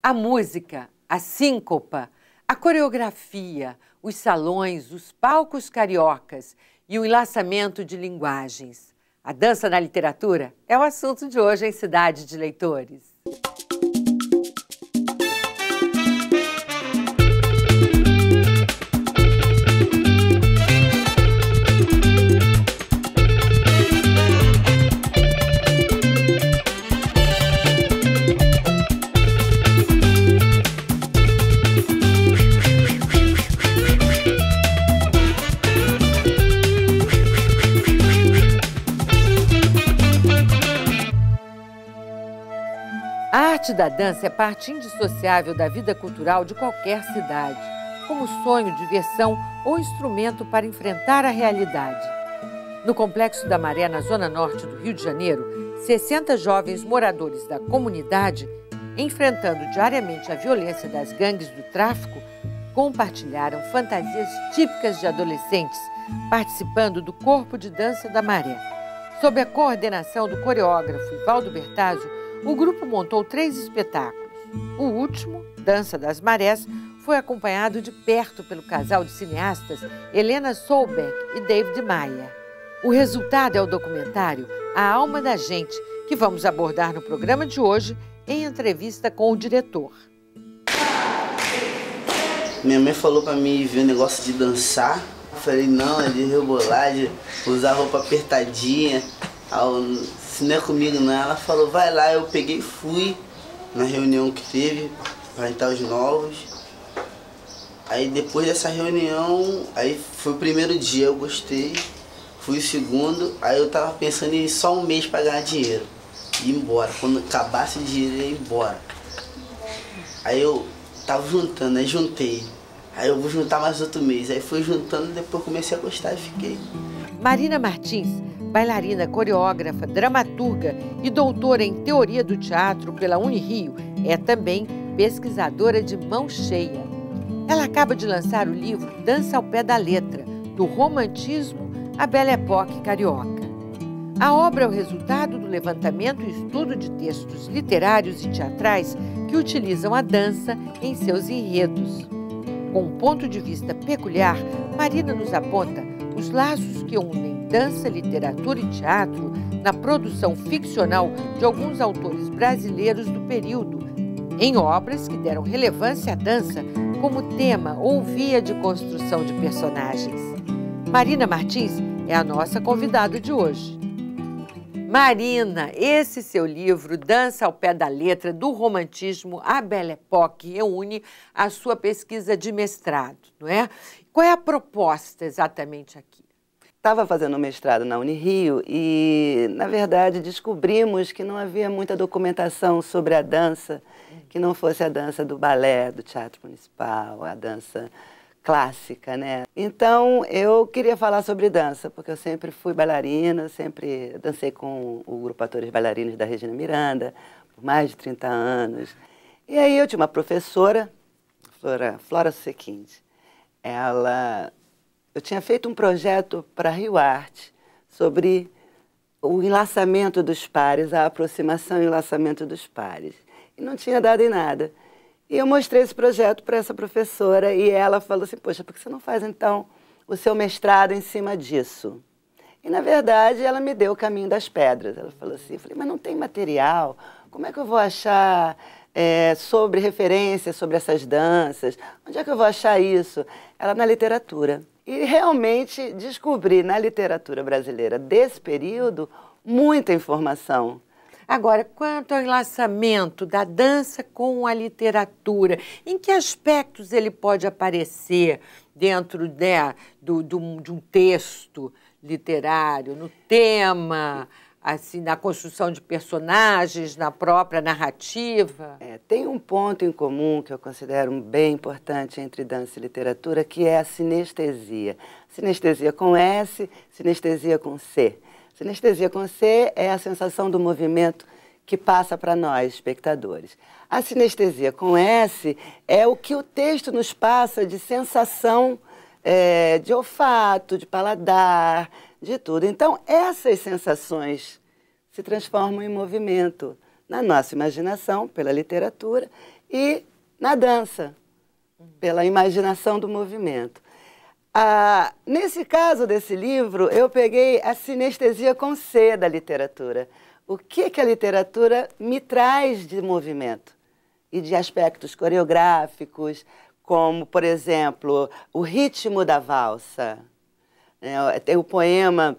A música, a síncopa, a coreografia, os salões, os palcos cariocas e o enlaçamento de linguagens. A dança na literatura é o assunto de hoje em Cidade de Leitores. A arte da dança é parte indissociável da vida cultural de qualquer cidade, como sonho, diversão ou instrumento para enfrentar a realidade. No Complexo da Maré, na zona norte do Rio de Janeiro, 60 jovens moradores da comunidade, enfrentando diariamente a violência das gangues do tráfico, compartilharam fantasias típicas de adolescentes, participando do Corpo de Dança da Maré. Sob a coordenação do coreógrafo Ivaldo Bertazzo, o grupo montou 3 espetáculos. O último, Dança das Marés, foi acompanhado de perto pelo casal de cineastas Helena Solbeck e David Maia. O resultado é o documentário A Alma da Gente, que vamos abordar no programa de hoje em entrevista com o diretor. Minha mãe falou pra mim ver o negócio de dançar. Eu falei, não, é de rebolar, de usar roupa apertadinha. Se não é comigo não, ela falou, vai lá. Eu peguei e fui na reunião que teve para entrar os novos. Aí depois dessa reunião, aí foi o primeiro dia, eu gostei. Fui o segundo, aí eu tava pensando em só um mês para ganhar dinheiro e ir embora. Quando acabasse o dinheiro, eu ia embora. Aí eu tava juntando, aí juntei. Aí eu vou juntar mais outro mês. Aí fui juntando, depois comecei a gostar e fiquei. Marina Martins, bailarina, coreógrafa, dramaturga e doutora em teoria do teatro pela Unirio, é também pesquisadora de mão cheia. Ela acaba de lançar o livro Dança ao Pé da Letra, do romantismo à Belle Époque carioca. A obra é o resultado do levantamento e estudo de textos literários e teatrais que utilizam a dança em seus enredos. Com um ponto de vista peculiar, Marina nos aponta os laços que unem dança, literatura e teatro na produção ficcional de alguns autores brasileiros do período, em obras que deram relevância à dança como tema ou via de construção de personagens. Marina Martins é a nossa convidada de hoje. Marina, esse seu livro, Dança ao Pé da Letra, do romantismo à Belle Époque, reúne a sua pesquisa de mestrado, não é? Qual é a proposta exatamente aqui? Estava fazendo mestrado na Unirio e, na verdade, descobrimos que não havia muita documentação sobre a dança, que não fosse a dança do balé, do Teatro Municipal, a dança clássica, né? Então, eu queria falar sobre dança, porque eu sempre fui bailarina, sempre dancei com o grupo Atores Bailarinos da Regina Miranda, por mais de 30 anos. E aí eu tinha uma professora, Flora Sequinde. Eu tinha feito um projeto para Rio Arte sobre o enlaçamento dos pares, a aproximação e o enlaçamento dos pares. E não tinha dado em nada. E eu mostrei esse projeto para essa professora e ela falou assim, poxa, por que você não faz então o seu mestrado em cima disso? E na verdade ela me deu o caminho das pedras. Ela falou assim, eu falei, mas não tem material, como é que eu vou achar sobre referências sobre essas danças? Onde é que eu vou achar isso? Ela na literatura. E realmente descobri na literatura brasileira desse período muita informação. Agora, quanto ao enlaçamento da dança com a literatura, em que aspectos ele pode aparecer dentro de um texto literário, no tema, assim, na construção de personagens, na própria narrativa? Tem um ponto em comum que eu considero bem importante entre dança e literatura, que é a sinestesia. Sinestesia com S, sinestesia com C. Sinestesia com C é a sensação do movimento que passa para nós, espectadores. A sinestesia com S é o que o texto nos passa de sensação de olfato, de paladar, de tudo. Então, essas sensações se transformam em movimento na nossa imaginação, pela literatura, e na dança, pela imaginação do movimento. Nesse caso desse livro, eu peguei a sinestesia com C da literatura. O que a literatura me traz de movimento e de aspectos coreográficos, como, por exemplo, o ritmo da valsa. Tem o poema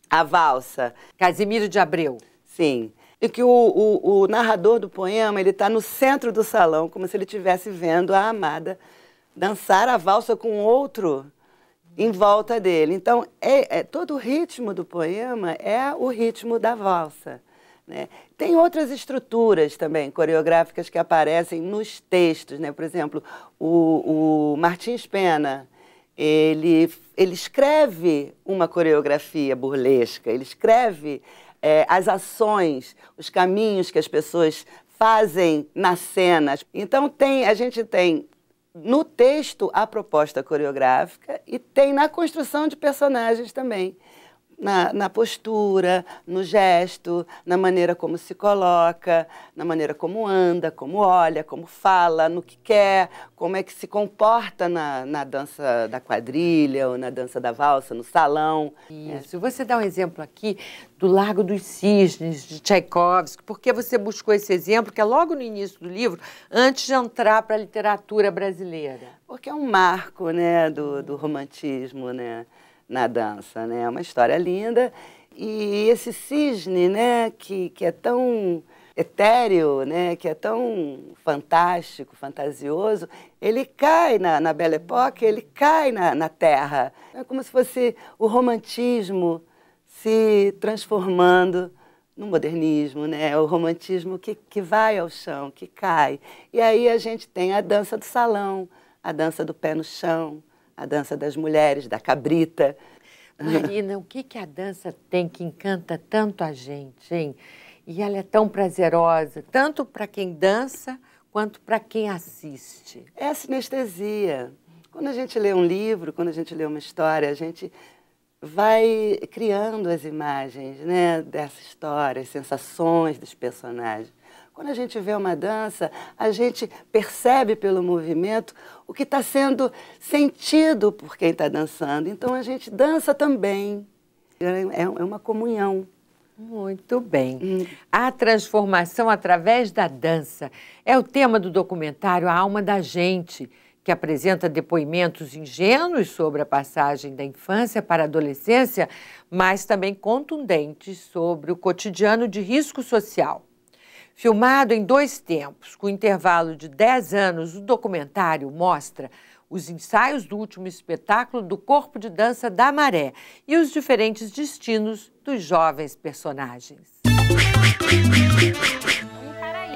A Valsa. Casimiro de Abreu. Sim. E que o narrador do poema ele está no centro do salão, como se ele estivesse vendo a amada dançar a valsa com outro em volta dele. Então, todo o ritmo do poema é o ritmo da valsa, né? Tem outras estruturas também coreográficas que aparecem nos textos, né? Por exemplo, o Martins Pena, ele escreve uma coreografia burlesca, ele escreve as ações, os caminhos que as pessoas fazem na cena. Então, a gente tem no texto a proposta coreográfica e tem na construção de personagens também. Na postura, no gesto, na maneira como se coloca, na maneira como anda, como olha, como fala, no que quer, como é que se comporta na dança da quadrilha ou na dança da valsa, no salão. Isso. Você dá um exemplo aqui do Lago dos Cisnes, de Tchaikovsky. Por que você buscou esse exemplo, que é logo no início do livro, antes de entrar para a literatura brasileira? Porque é um marco, né, do romantismo, né, na dança, né? É uma história linda. E esse cisne, né, que é tão etéreo, né, que é tão fantástico, fantasioso, ele cai na Belle Époque, ele cai na terra. É como se fosse o romantismo se transformando no modernismo, né? O romantismo que vai ao chão, que cai. E aí a gente tem a dança do salão, a dança do pé no chão, a dança das mulheres, da cabrita. Marina, o que a dança tem que encanta tanto a gente, hein? E ela é tão prazerosa, tanto para quem dança, quanto para quem assiste. É a sinestesia. Quando a gente lê um livro, quando a gente lê uma história, a gente vai criando as imagens, né, dessa história, as sensações dos personagens. Quando a gente vê uma dança, a gente percebe pelo movimento o que está sendo sentido por quem está dançando. Então, a gente dança também. É uma comunhão. Muito bem. A transformação através da dança é o tema do documentário A Alma da Gente, que apresenta depoimentos ingênuos sobre a passagem da infância para a adolescência, mas também contundentes sobre o cotidiano de risco social. Filmado em 2 tempos, com intervalo de 10 anos, o documentário mostra os ensaios do último espetáculo do Corpo de Dança da Maré e os diferentes destinos dos jovens personagens.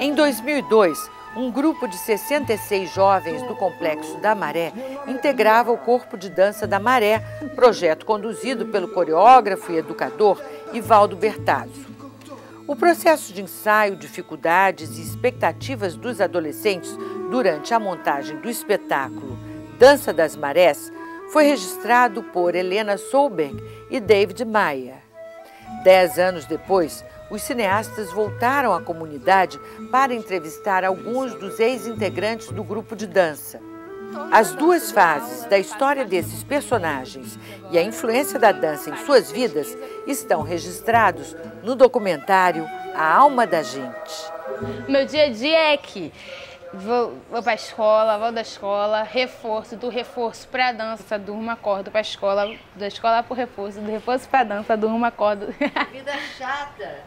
Em 2002, um grupo de 66 jovens do Complexo da Maré integrava o Corpo de Dança da Maré, projeto conduzido pelo coreógrafo e educador Ivaldo Bertazzo. O processo de ensaio, dificuldades e expectativas dos adolescentes durante a montagem do espetáculo Dança das Marés foi registrado por Helena Solberg e David Maia. 10 anos depois, os cineastas voltaram à comunidade para entrevistar alguns dos ex-integrantes do grupo de dança. As 2 fases da história desses personagens e a influência da dança em suas vidas estão registrados no documentário A Alma da Gente. Meu dia a dia é que vou para a escola, volto da escola, reforço, do reforço para a dança, durmo, acordo para a escola, da escola para o reforço, do reforço para a dança, durmo, acordo. Vida chata.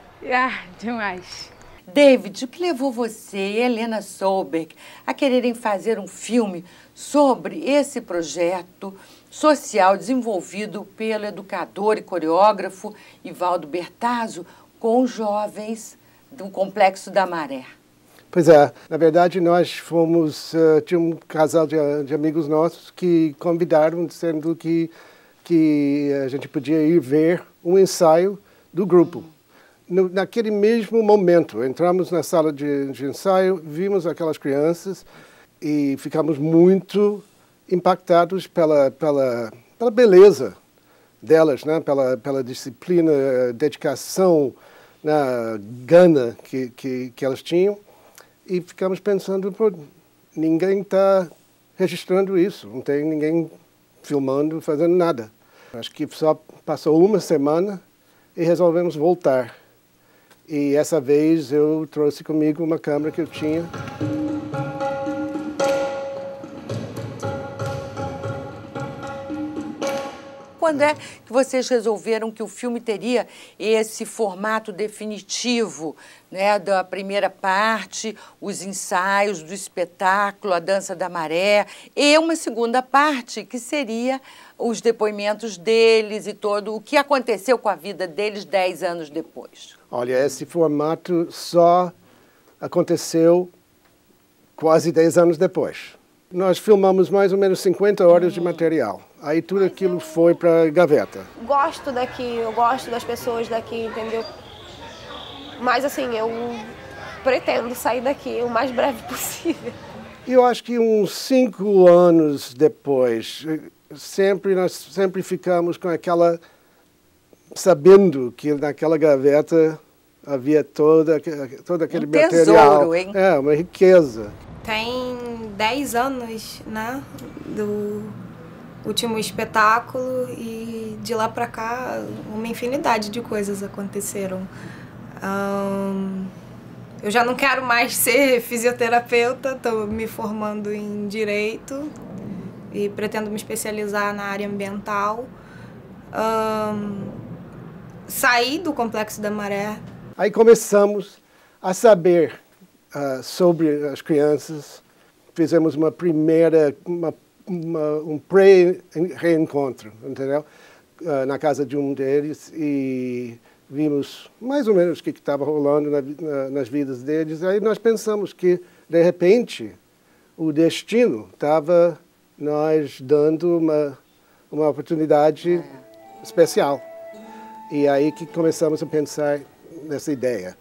Demais. David, o que levou você e Helena Solberg a quererem fazer um filme sobre esse projeto social desenvolvido pelo educador e coreógrafo Ivaldo Bertazzo com jovens do Complexo da Maré? Pois é, na verdade nós tinha um casal de amigos nossos que convidaram, dizendo que a gente podia ir ver um ensaio do grupo. Naquele mesmo momento, entramos na sala de ensaio, vimos aquelas crianças e ficamos muito impactados pela beleza delas, né? pela disciplina, dedicação, gana que elas tinham. E ficamos pensando, ninguém está registrando isso, não tem ninguém filmando, fazendo nada. Acho que só passou uma semana e resolvemos voltar. E essa vez eu trouxe comigo uma câmera que eu tinha. Quando é que vocês resolveram que o filme teria esse formato definitivo, né, da primeira parte, os ensaios do espetáculo, a Dança da Maré, e uma segunda parte, que seria os depoimentos deles e todo o que aconteceu com a vida deles 10 anos depois? Olha, esse formato só aconteceu quase 10 anos depois. Nós filmamos mais ou menos 50 horas de material. Aí tudo aquilo foi para a gaveta. Gosto daqui, eu gosto das pessoas daqui, entendeu? Mas assim, eu pretendo sair daqui o mais breve possível. E eu acho que uns 5 anos depois, nós sempre ficamos com aquela... sabendo que naquela gaveta havia todo aquele material. Tesouro, hein? É, uma riqueza. Tem 10 anos, né, do último espetáculo e de lá para cá uma infinidade de coisas aconteceram. Eu já não quero mais ser fisioterapeuta, estou me formando em Direito e pretendo me especializar na área ambiental. Saí do Complexo da Maré. Aí começamos a saber sobre as crianças, fizemos uma primeira, um pré-reencontro, entendeu? Na casa de um deles e vimos mais ou menos o que estava rolando nas vidas deles. Aí nós pensamos que, de repente, o destino estava nos dando uma oportunidade especial. E aí que começamos a pensar nessa ideia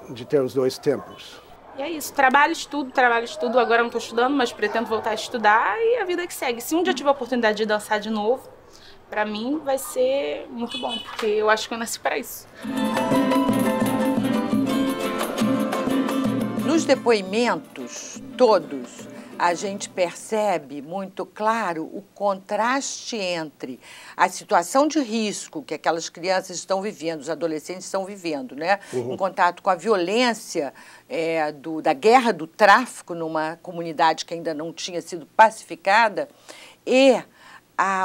de ter os dois tempos. E é isso, trabalho, estudo. Agora não estou estudando, mas pretendo voltar a estudar e a vida que segue. Se um dia eu tiver a oportunidade de dançar de novo, para mim vai ser muito bom, porque eu acho que eu nasci para isso. Nos depoimentos todos, a gente percebe muito claro o contraste entre a situação de risco que aquelas crianças estão vivendo, os adolescentes estão vivendo, né? Em contato com a violência da guerra do tráfico numa comunidade que ainda não tinha sido pacificada, e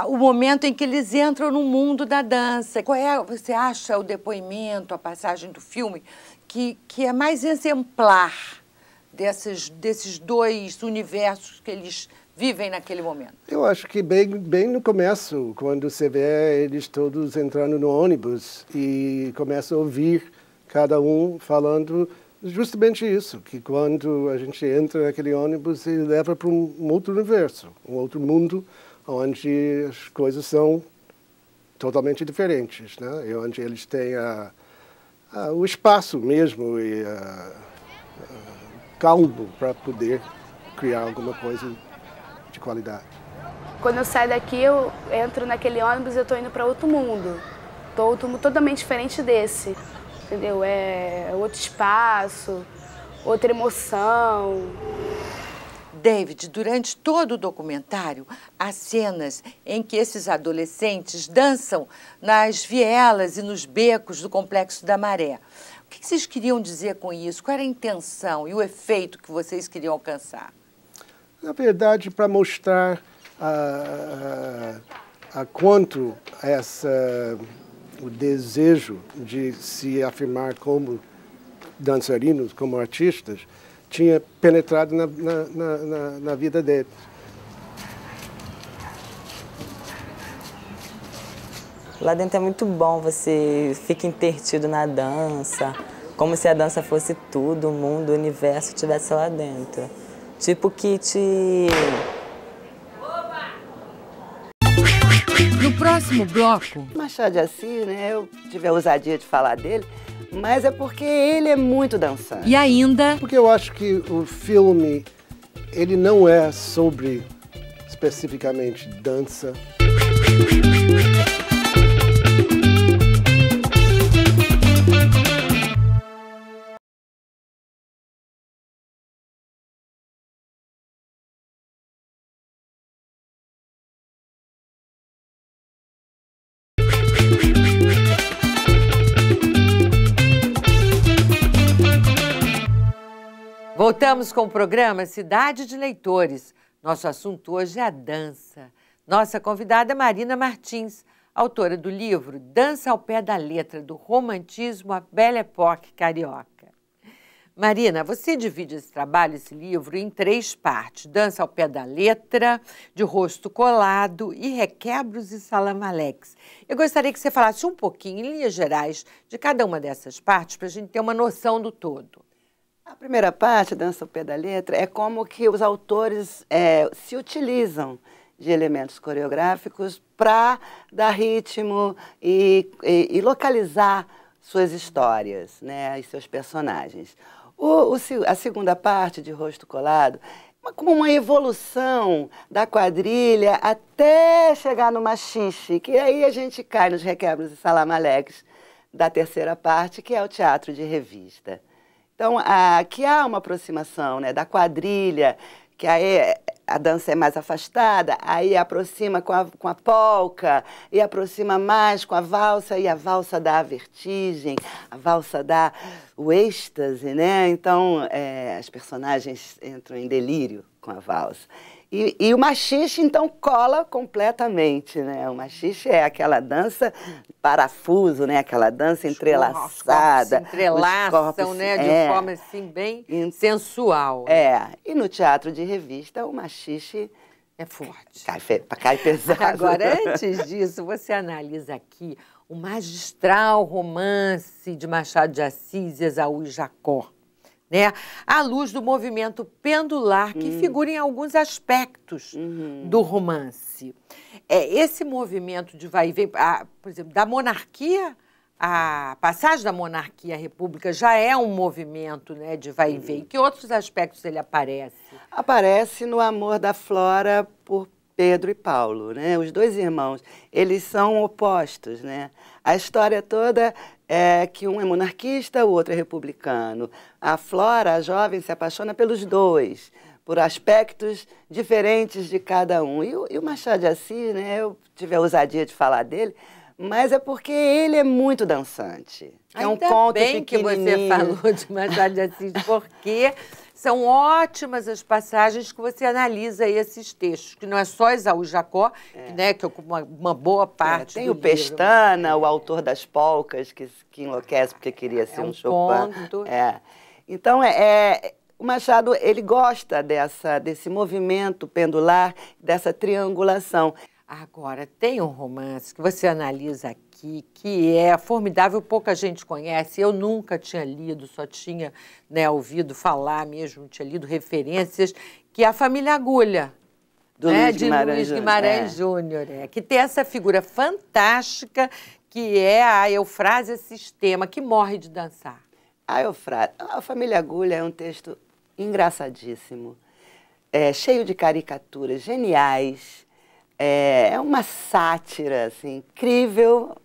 o momento em que eles entram no mundo da dança. Qual é, você acha, o depoimento, a passagem do filme, que é mais exemplar desses dois universos que eles vivem naquele momento? Eu acho que bem no começo, quando você vê eles todos entrando no ônibus e começa a ouvir cada um falando justamente isso, que quando a gente entra naquele ônibus, ele leva para um outro universo, um outro mundo, onde as coisas são totalmente diferentes, né? E onde eles têm o espaço mesmo e calmo para poder criar alguma coisa de qualidade. Quando eu saio daqui, eu entro naquele ônibus e eu estou indo para outro mundo. Outro mundo totalmente diferente desse, entendeu? É outro espaço, outra emoção. David, durante todo o documentário, há cenas em que esses adolescentes dançam nas vielas e nos becos do Complexo da Maré. O que vocês queriam dizer com isso? Qual era a intenção e o efeito que vocês queriam alcançar? Na verdade, para mostrar a quanto o desejo de se afirmar como dançarinos, como artistas, tinha penetrado na vida deles. Lá dentro é muito bom, você fica intertido na dança, como se a dança fosse tudo, o mundo, o universo estivesse lá dentro. Tipo que te... No próximo bloco... Machado de Assis, né, eu tive a ousadia de falar dele, mas é porque ele é muito dançante. E ainda... Porque eu acho que o filme, ele não é sobre especificamente dança. Voltamos com o programa Cidade de Leitores. Nosso assunto hoje é a dança. Nossa convidada é Marina Martins, autora do livro Dança ao Pé da Letra, do romantismo à Belle Époque carioca. Marina, você divide esse trabalho, esse livro, em 3 partes. Dança ao Pé da Letra, De Rosto Colado e Requebros e Salamaleques. Eu gostaria que você falasse um pouquinho, em linhas gerais, de cada uma dessas partes, para a gente ter uma noção do todo. A primeira parte, Dança ao Pé da Letra, é como que os autores se utilizam de elementos coreográficos para dar ritmo e localizar suas histórias, né, e seus personagens. A segunda parte, de Rosto Colado, é como uma evolução da quadrilha até chegar no machixe, que aí a gente cai nos Requebros e Salamaleques da terceira parte, que é o teatro de revista. Então, aqui há uma aproximação, né, da quadrilha, que aí a dança é mais afastada, aí aproxima com a polca, e aproxima mais com a valsa, e a valsa dá a vertigem, a valsa dá o êxtase, né? Então, as personagens entram em delírio com a valsa. E o machixe, então, cola completamente, né? O machixe é aquela dança parafuso, né? Aquela dança entrelaçada. Os corpos se entrelaçam, né? De forma, assim, bem sensual. E no teatro de revista, o machixe é forte. Cai pesado. Agora, antes disso, você analisa aqui o magistral romance de Machado de Assis e Esaú e Jacó, né? À luz do movimento pendular que figura em alguns aspectos do romance. Esse movimento de vai e vem, por exemplo, da monarquia, a passagem da monarquia à república já é um movimento, né, de vai e vem. Que outros aspectos ele aparece? Aparece no amor da Flora por Pedro e Paulo, né? Os 2 irmãos, eles são opostos, né? A história toda é que um é monarquista, o outro é republicano. A Flora, a jovem, se apaixona pelos 2, por aspectos diferentes de cada um. E o Machado de Assis, né? Eu tive a ousadia de falar dele, mas é porque ele é muito dançante. É um conto bem que você falou de Machado de Assis, porque são ótimas as passagens que você analisa esses textos, que não é só Esaú e Jacó, né, que ocupa uma boa parte tem do o livro. Pestana, o autor das polcas, que enlouquece porque queria ser um Chopin. Conto. Então, o Machado, ele gosta desse movimento pendular, dessa triangulação. Agora, tem um romance que você analisa aqui, que é formidável, pouca gente conhece. Eu nunca tinha lido, só tinha, né, ouvido falar mesmo, tinha lido referências, que é A Família Agulha, do Luiz Guimarães Júnior, que tem essa figura fantástica, que é a Eufrásia Sistema, que morre de dançar. A Família Agulha é um texto engraçadíssimo, cheio de caricaturas geniais. É uma sátira assim, incrível,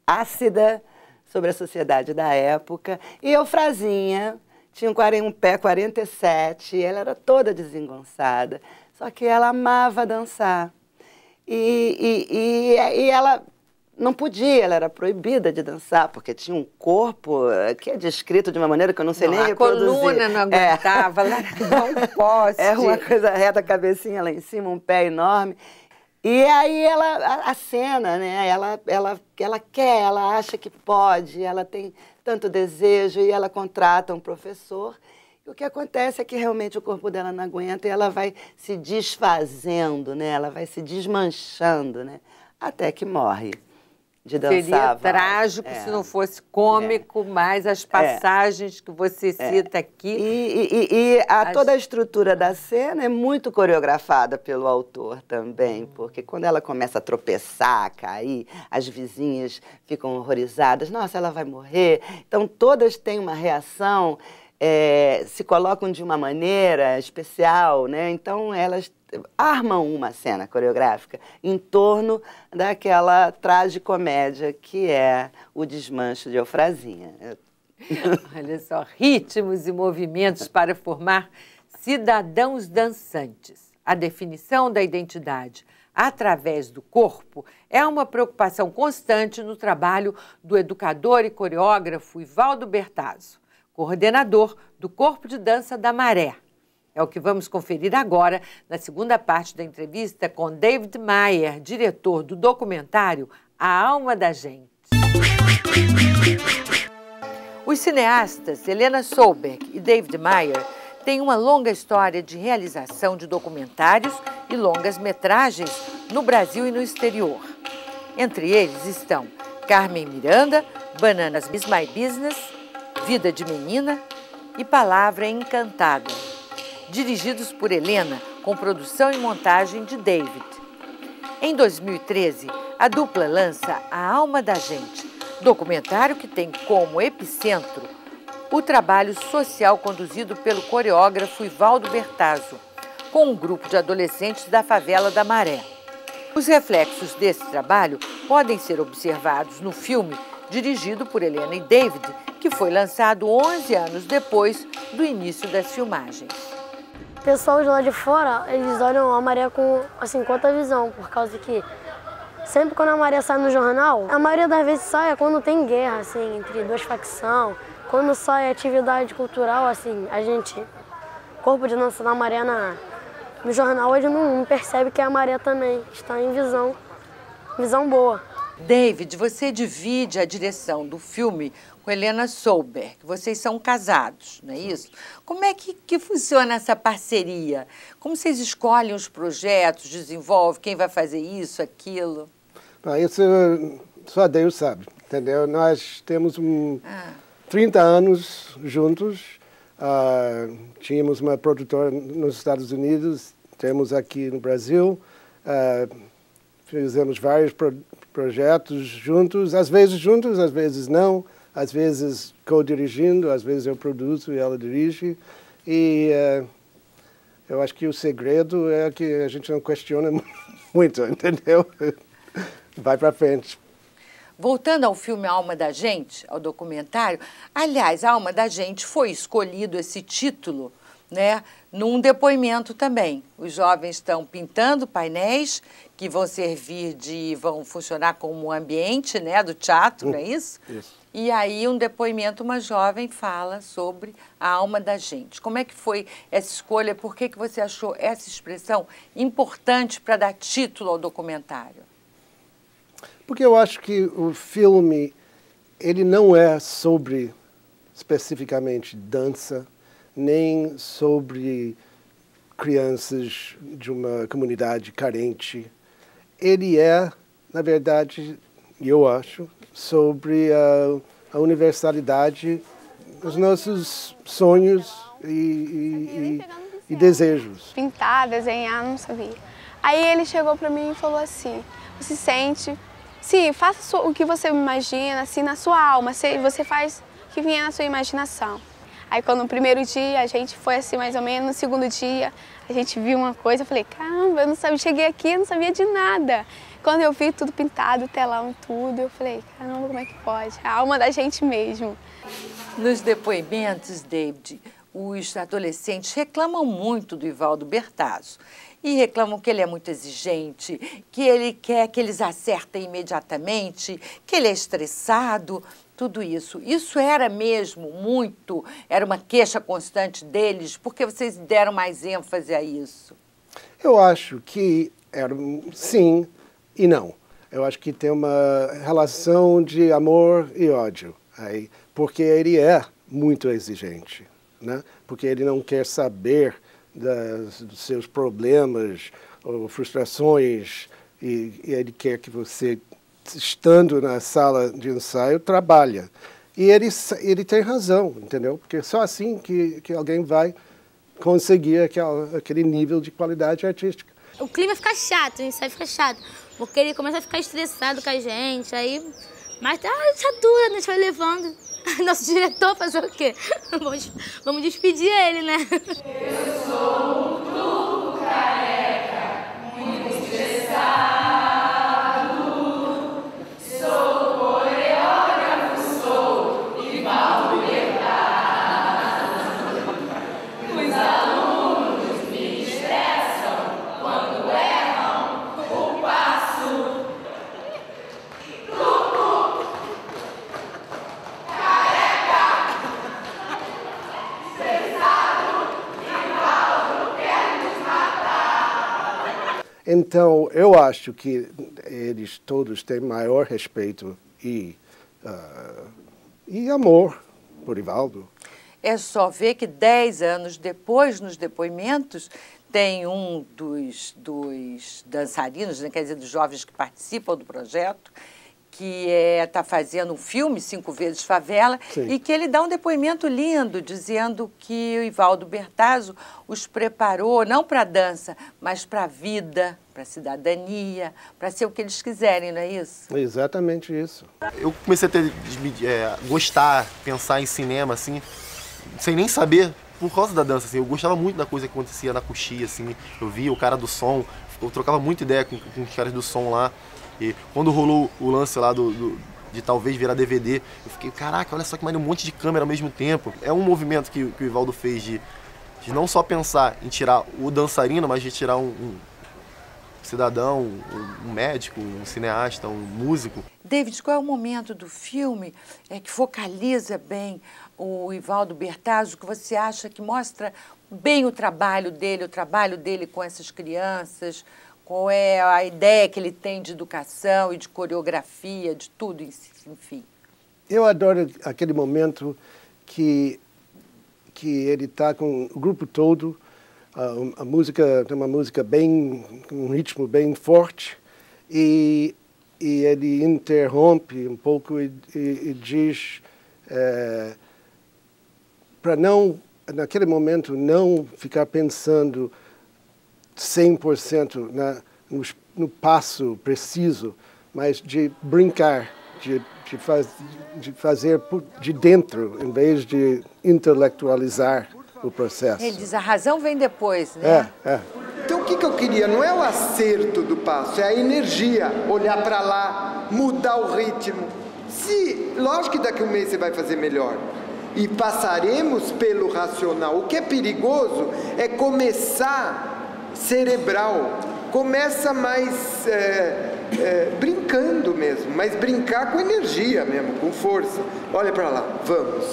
ácida, sobre a sociedade da época. E Eufrasinha tinha um pé 47, ela era toda desengonçada, só que ela amava dançar. E ela não podia, ela era proibida de dançar, porque tinha um corpo que é descrito de uma maneira que eu não sei nem reproduzir. A coluna não aguentava, ela era um poste. É uma coisa reta, a cabecinha lá em cima, um pé enorme. E aí a cena, né? Ela quer, ela acha que pode, ela tem tanto desejo e ela contrata um professor. E o que acontece é que realmente o corpo dela não aguenta e ela vai se desfazendo, né? Ela vai se desmanchando, né? Até que morre de dançar. Seria trágico se não fosse cômico, mas as passagens que você cita aqui... Toda a estrutura da cena é muito coreografada pelo autor também, porque quando ela começa a tropeçar, a cair, as vizinhas ficam horrorizadas. Nossa, ela vai morrer. Então, todas têm uma reação, se colocam de uma maneira especial, né? Então, elas armam uma cena coreográfica em torno daquela tragicomédia que é o desmanche de Eufrasinha. Olha só, ritmos e movimentos para formar cidadãos dançantes. A definição da identidade através do corpo é uma preocupação constante no trabalho do educador e coreógrafo Ivaldo Bertazzo. coordenador do Corpo de Dança da Maré. É o que vamos conferir agora na segunda parte da entrevista com David Maier, diretor do documentário A Alma da Gente. Os cineastas Helena Solberg e David Maier têm uma longa história de realização de documentários e longas-metragens no Brasil e no exterior. Entre eles estão Carmen Miranda, Bananas is My Business, Vida de Menina e Palavra Encantada, dirigidos por Helena, com produção e montagem de David. Em 2013, a dupla lança A Alma da Gente, documentário que tem como epicentro o trabalho social conduzido pelo coreógrafo Ivaldo Bertazzo, com um grupo de adolescentes da favela da Maré. Os reflexos desse trabalho podem ser observados no filme dirigido por Helena e David, que foi lançado 11 anos depois do início das filmagens. O pessoal de lá de fora, eles olham a Maré com outra visão, por causa que sempre quando a Maré sai no jornal, a maioria das vezes sai quando tem guerra, entre duas facções, quando sai atividade cultural, a gente, Corpo de Dança da Maré no jornal, a gente não percebe que a Maré também está em visão boa. David, você divide a direção do filme com Helena Solberg. Vocês são casados, não é isso? Como é que funciona essa parceria? Como vocês escolhem os projetos, desenvolvem, quem vai fazer isso, aquilo? Isso só Deus sabe, entendeu? Nós temos 30 anos juntos. Tínhamos uma produtora nos Estados Unidos, temos aqui no Brasil. Fizemos vários projetos juntos, às vezes não, às vezes co-dirigindo, às vezes eu produzo e ela dirige. E eu acho que o segredo é que a gente não questiona muito, entendeu? Vai para frente. Voltando ao filme A Alma da Gente, ao documentário, aliás, A Alma da Gente foi escolhido esse título, né, num depoimento também. Os jovens estão pintando painéis que vão funcionar como um ambiente, né, do teatro, não é isso? Isso. E aí, um depoimento, uma jovem fala sobre a alma da gente. Como é que foi essa escolha? Por que você achou essa expressão importante para dar título ao documentário? Porque eu acho que o filme, ele não é sobre, especificamente, dança, nem sobre crianças de uma comunidade carente. Ele é, na verdade, eu acho, sobre a universalidade dos nossos sonhos e desejos. Pintar, desenhar, não sabia. Aí ele chegou para mim e falou assim, você sente, sim, faça o que você imagina, assim, na sua alma, você faz o que vier na sua imaginação. Aí quando no primeiro dia a gente foi assim mais ou menos, no segundo dia a gente viu uma coisa, eu falei, caramba, eu não sabia, cheguei aqui, eu não sabia de nada. Quando eu vi tudo pintado, telão, tudo, eu falei, caramba, como é que pode? A alma da gente mesmo. Nos depoimentos, David, os adolescentes reclamam muito do Ivaldo Bertazzo. E reclamam que ele é muito exigente, que ele quer que eles acertem imediatamente, que ele é estressado, tudo isso. Isso era mesmo era uma queixa constante deles, porque vocês deram mais ênfase a isso? Eu acho que era sim e não. Eu acho que tem uma relação de amor e ódio aí, porque ele é muito exigente, né? Porque ele não quer saber dos seus problemas ou frustrações e ele quer que você, estando na sala de ensaio, trabalha. E ele tem razão, entendeu? Porque é só assim que alguém vai conseguir aquele nível de qualidade artística. O clima fica chato, o ensaio fica chato, porque ele começa a ficar estressado com a gente, aí... Mas já dura, né? A gente vai levando. Nosso diretor fazer o quê? Vamos despedir ele, né? Eu sou um truco careca, muito estressado. Sou coreógrafo, sou Ivaldo Bertazzo. Os alunos me estressam quando erram o passo. Truco careca. Então, eu acho que eles todos têm maior respeito e amor por Ivaldo. É só ver que 10 anos depois, nos depoimentos, tem um dos dançarinos, né, quer dizer, dos jovens que participam do projeto, que está fazendo um filme, 5 vezes Favela, sim, e que ele dá um depoimento lindo, dizendo que o Ivaldo Bertazzo os preparou, não para a dança, mas para a vida, para a cidadania, para ser o que eles quiserem, não é isso? É exatamente isso. Eu comecei a gostar, pensar em cinema, assim, sem nem saber, por causa da dança, assim. Eu gostava muito da coisa que acontecia na coxia, assim. Eu via o cara do som, eu trocava muita ideia com os caras do som lá. E quando rolou o lance lá de talvez virar DVD, eu fiquei, caraca, olha só que maneiro, um monte de câmera ao mesmo tempo. É um movimento que o Ivaldo fez de não só pensar em tirar o dançarino, mas de tirar um cidadão, um médico, um cineasta, um músico. David, qual é o momento do filme que focaliza bem o Ivaldo Bertazzo, que você acha que mostra bem o trabalho dele com essas crianças? Qual é a ideia que ele tem de educação e de coreografia, de tudo, enfim? Eu adoro aquele momento que ele está com o grupo todo, a música tem uma música um ritmo bem forte, e ele interrompe um pouco e diz para não, naquele momento, não ficar pensando 100% no passo preciso, mas de brincar, de fazer de dentro, em vez de intelectualizar o processo. Ele diz, a razão vem depois, né? Então o que eu queria não é o acerto do passo, é a energia, olhar para lá, mudar o ritmo. Lógico que daqui a um mês você vai fazer melhor. E passaremos pelo racional. O que é perigoso é começar cerebral, começa mais brincando mesmo, mas brincar com energia mesmo, com força. Olha para lá, vamos.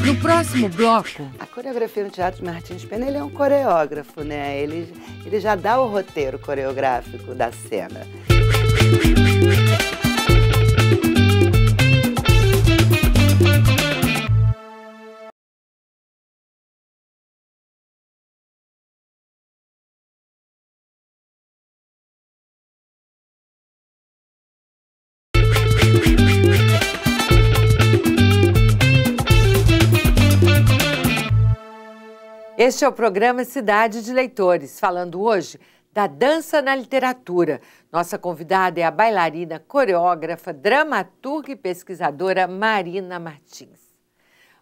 No próximo bloco... A coreografia no Teatro Martins Pena, ele é um coreógrafo, né? Ele já dá o roteiro coreográfico da cena. Este é o programa Cidade de Leitores, falando hoje da dança na literatura. Nossa convidada é a bailarina, coreógrafa, dramaturga e pesquisadora Marina Martins.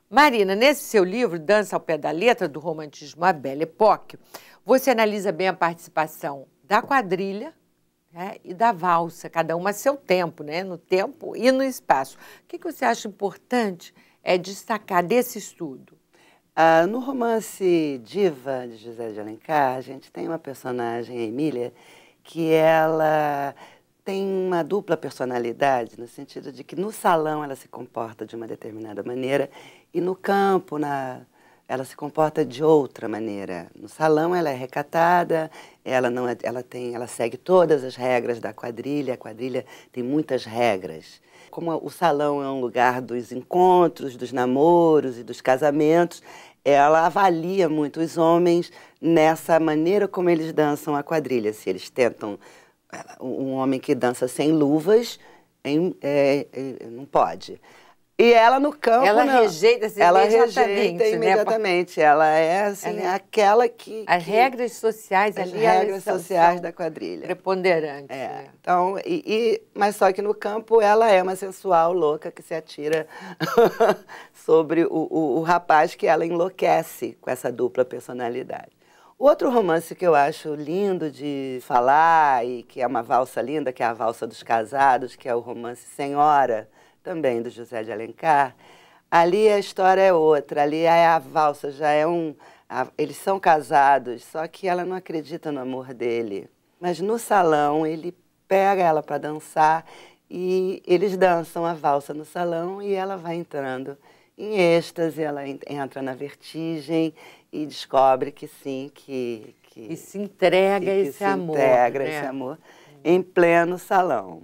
Marina, nesse seu livro, Dança ao Pé da Letra, do romantismo à Belle Époque, você analisa bem a participação da quadrilha, né, e da valsa, cada uma a seu tempo, né, no tempo e no espaço. O que você acha importante destacar desse estudo? No romance Diva, de José de Alencar, a gente tem uma personagem, a Emília, que ela tem uma dupla personalidade, no sentido de que no salão ela se comporta de uma determinada maneira e no campo ela se comporta de outra maneira. No salão ela é recatada, ela segue todas as regras da quadrilha, a quadrilha tem muitas regras. Como o salão é um lugar dos encontros, dos namoros e dos casamentos, ela avalia muito os homens nessa maneira como eles dançam a quadrilha. Se eles tentam, um homem que dança sem luvas, não pode. E ela no campo... Ela rejeita imediatamente. Ela é assim, aquela que... As regras sociais as ali... As regras sociais da quadrilha. Preponderantes. Né? Então, mas só que no campo ela é uma sensual louca que se atira sobre o rapaz que ela enlouquece com essa dupla personalidade. Outro romance que eu acho lindo de falar e que é uma valsa linda, que é a Valsa dos Casados, que é o romance Senhora, também do José de Alencar. Ali a história é outra, ali é a valsa, eles são casados, só que ela não acredita no amor dele. Mas no salão ele pega ela para dançar e eles dançam a valsa no salão e ela vai entrando em êxtase, ela entra na vertigem e descobre que sim, e se entrega esse amor. Esse amor em pleno salão.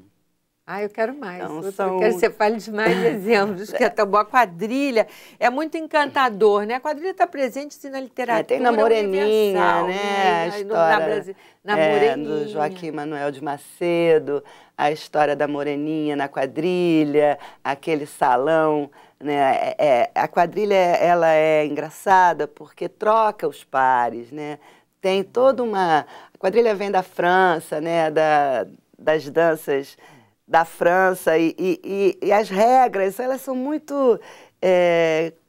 Ah, eu quero mais. Então, Eu quero que você fale de mais exemplos, que é tão boa. A quadrilha é muito encantador, né? A quadrilha está presente assim, na literatura tem na Moreninha, universal, né? A história na Moreninha. do Joaquim Manuel de Macedo, a história da Moreninha na quadrilha, aquele salão, né? A quadrilha ela é engraçada porque troca os pares, né? Tem toda uma... A quadrilha vem da França, né? Das danças da França e as regras, elas são muito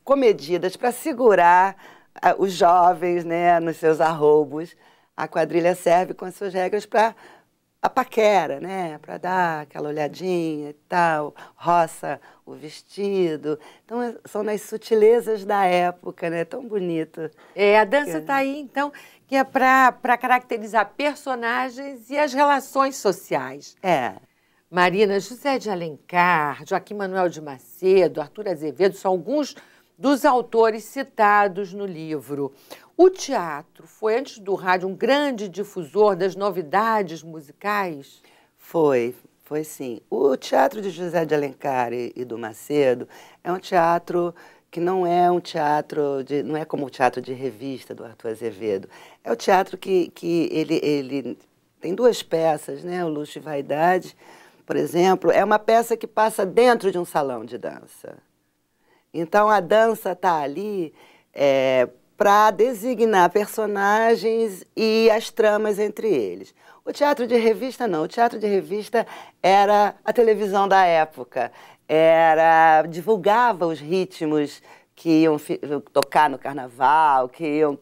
comedidas para segurar os jovens, né, nos seus arroubos. A quadrilha serve com as suas regras para a paquera, né, para dar aquela olhadinha e tal, roça o vestido. Então, são nas sutilezas da época, né, tão bonito. A dança está aí, então, que é para caracterizar personagens e as relações sociais. Marina, José de Alencar, Joaquim Manuel de Macedo, Arthur Azevedo são alguns dos autores citados no livro. O teatro foi, antes do rádio, um grande difusor das novidades musicais? Foi sim. O teatro de José de Alencar e do Macedo é um teatro que não é um teatro, não é como o teatro de revista do Arthur Azevedo. É o teatro que ele tem duas peças, né? O Luxo e Vaidade, por exemplo, é uma peça que passa dentro de um salão de dança. Então, a dança está ali para designar personagens e as tramas entre eles. O teatro de revista, não. O teatro de revista era a televisão da época. Divulgava os ritmos que iam tocar no carnaval, que iam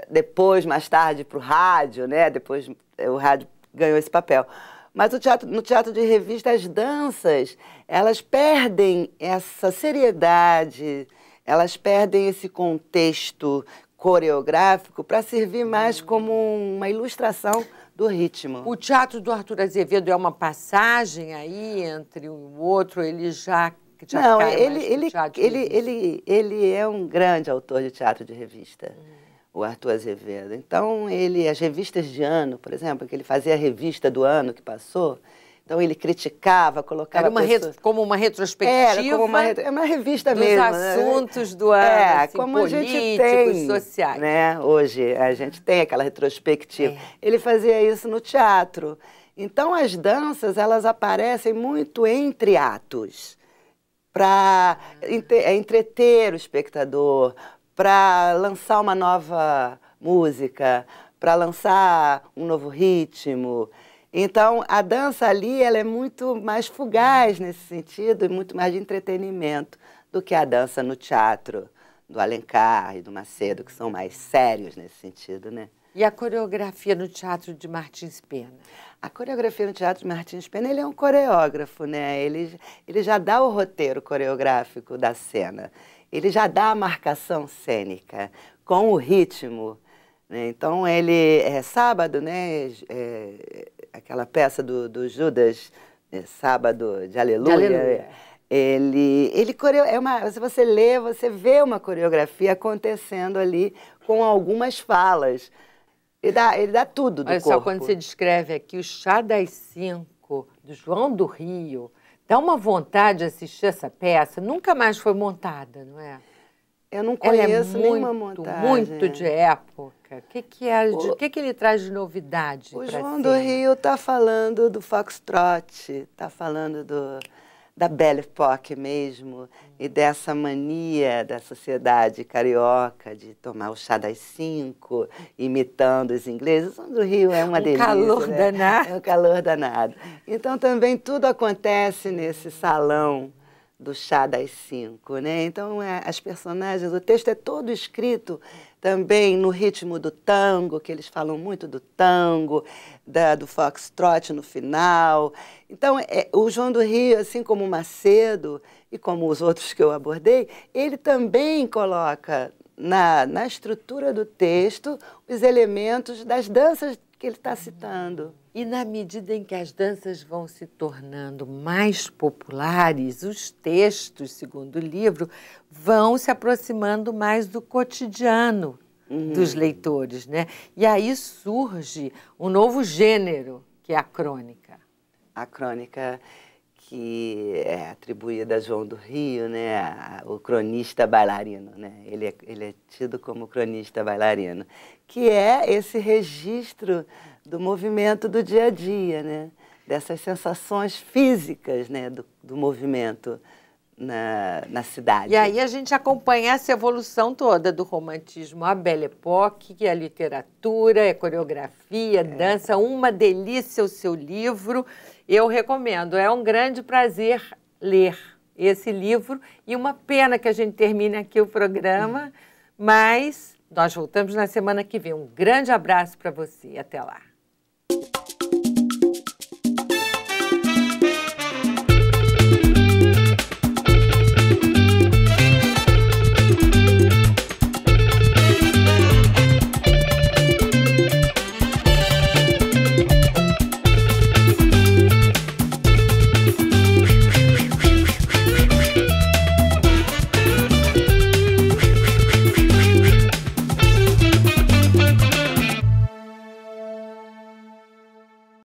depois, mais tarde, para o rádio, né? Depois o rádio ganhou esse papel. Mas no teatro de revista, as danças, elas perdem essa seriedade, elas perdem esse contexto coreográfico para servir mais como uma ilustração do ritmo. O teatro do Arthur Azevedo é uma passagem aí entre um e o outro? Ele já não, cai ele é um grande autor de teatro de revista. O Arthur Azevedo. Então, as revistas de ano, por exemplo, que ele fazia a revista do ano que passou, então ele criticava, colocava... Como uma retrospectiva? Era como uma revista dos mesmo. Dos assuntos do ano, assim, como políticos, a gente tem, sociais. Né? Hoje a gente tem aquela retrospectiva. Ele fazia isso no teatro. Então, as danças, elas aparecem muito entre atos, para entreter o espectador, para lançar uma nova música, para lançar um novo ritmo. Então, a dança ali ela é muito mais fugaz nesse sentido e muito mais de entretenimento do que a dança no teatro do Alencar e do Macedo, que são mais sérios nesse sentido, né? E a coreografia no teatro de Martins Pena? A coreografia no teatro de Martins Pena, ele é um coreógrafo, né? Ele já dá o roteiro coreográfico da cena. Ele já dá a marcação cênica com o ritmo, né? Então, sábado, né? Aquela peça do Judas, Sábado de Aleluia. Se você lê, você vê uma coreografia acontecendo ali com algumas falas. Ele dá tudo do corpo. Olha só, quando você descreve aqui o Chá das 5, do João do Rio, dá uma vontade de assistir essa peça. Nunca mais foi montada, não é? Eu não conheço nenhuma montagem. Muito de época. O que ele traz de novidade? O João do Rio está falando do foxtrot, está falando da Belle Époque mesmo, e dessa mania da sociedade carioca de tomar o chá das 5, imitando os ingleses. O João do Rio é uma delícia. Calor danado. É um calor danado. Então, também tudo acontece nesse salão do chá das 5, né? Então, as personagens, o texto é todo escrito também no ritmo do tango, que eles falam muito do tango, do foxtrot no final. Então, o João do Rio, assim como o Macedo e como os outros que eu abordei, ele também coloca na estrutura do texto os elementos das danças que ele está citando. E na medida em que as danças vão se tornando mais populares, os textos, segundo o livro, vão se aproximando mais do cotidiano dos leitores, né? E aí surge um novo gênero, que é a crônica. A crônica que é atribuída a João do Rio, né? O cronista bailarino, né? Ele é tido como cronista bailarino, que é esse registro do movimento do dia a dia, né? Dessas sensações físicas, né? do movimento na cidade. E aí a gente acompanha essa evolução toda do romantismo à Belle Époque, que é a literatura, é coreografia, dança, uma delícia o seu livro. Eu recomendo, é um grande prazer ler esse livro e uma pena que a gente termine aqui o programa, mas nós voltamos na semana que vem. Um grande abraço para você, até lá.